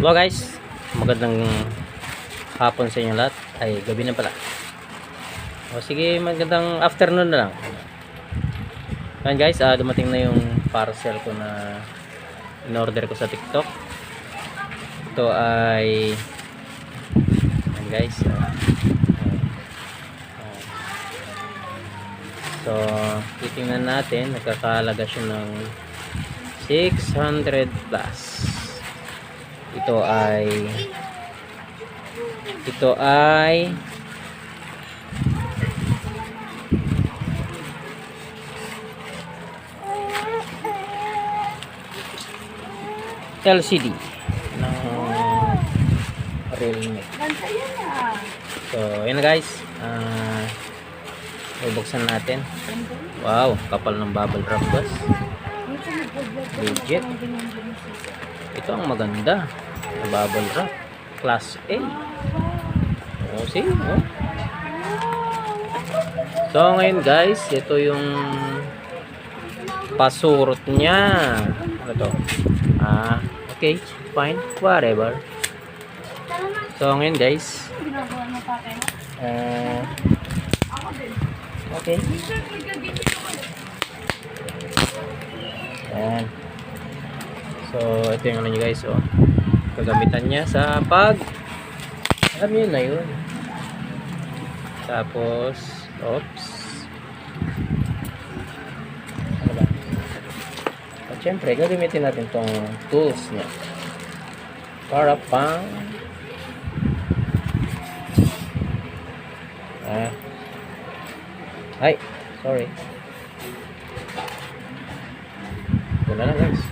Hello guys, magandang hapon sa inyo lahat. Ay, gabi na pala. O sige, magandang afternoon na lang. Ayan guys, dumating na yung parcel ko na in-order ko sa TikTok. Ito ay ayan guys. So, titingnan natin, nagkakahalaga siya ng 600 plus. Ito ay LCD ng Realme. So, yun na guys. Bubuksan natin. Wow, kapal ng bubble wrap guys. Legit. Ito ang maganda. Bubble wrap. Class A. Oh, see? Oh. So, ngayon guys, ito yung pasurot niya. Ano to? Okay. Fine. Whatever. So, ngayon guys. Okay. Ayan. So, ito yung ano nyo guys. Oh. Kagamitan niya sa pag alam nyo na yun. Tapos, oops. Ano ba? At syempre, gagamitin natin tong tools niya. Para pang ay, sorry. Wala na guys.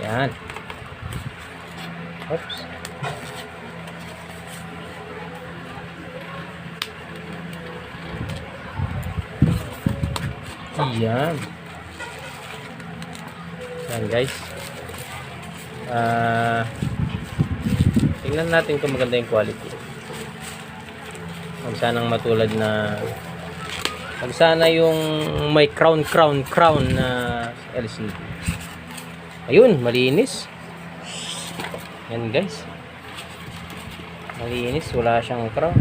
Yan. Oops. Yan. Yan guys. Tingnan natin kung maganda yung quality. Huwag sanang matulad na huwag sana yung may crown na LCD. Ayun, malinis. Yan guys. Malinis, wala siyang crown.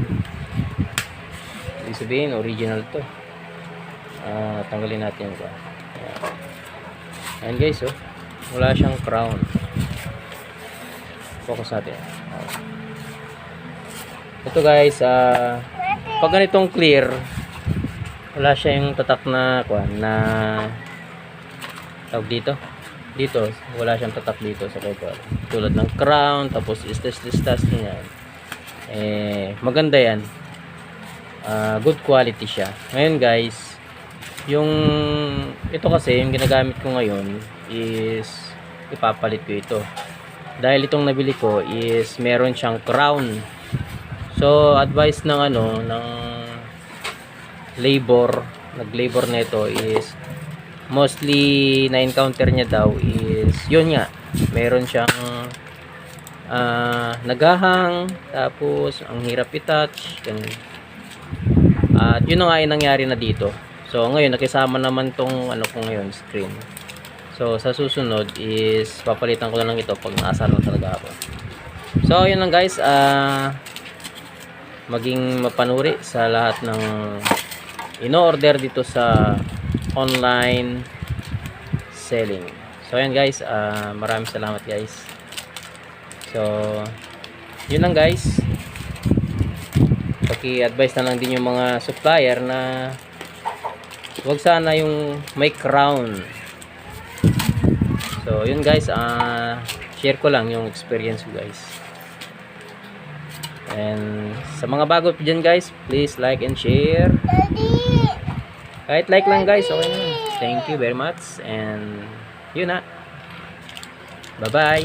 Ibig sabihin, original to. Tanggalin natin ito. Yan guys, oh. Wala siyang crown. Focus natin. Ito guys, pag ganitong clear, wala siya yung tatak na tawag dito. Dito, wala siyang tatak dito sa paper. Tulad ng crown, tapos istas niya. Maganda yan. Good quality siya. Ngayon guys, ito kasi, yung ginagamit ko ngayon is ipapalit ko ito. Dahil itong nabili ko is meron siyang crown. So, advice ng ng nag-labor nito is mostly na-encounter niya daw is yun nga, meron siyang nagahang, tapos ang hirap i-touch, ganun. At yun na nga yung nangyari na dito. So, ngayon nakisama naman tong ko ngayon, screen. So, sa susunod is papalitan ko na lang ito pag naasar na talaga ako. So, yun lang guys. Maging mapanuri sa lahat ng ino-order dito sa online selling. So, yun guys. Maraming salamat guys. So, yun lang guys. Paki-advise na lang din yung mga supplier na huwag sana yung may crown. So, yun guys, share ko lang yung experience ko guys. And sa mga bago pa dyan guys, please like and share. Kahit like lang guys, okay na. Thank you very much. And yun na. Bye bye.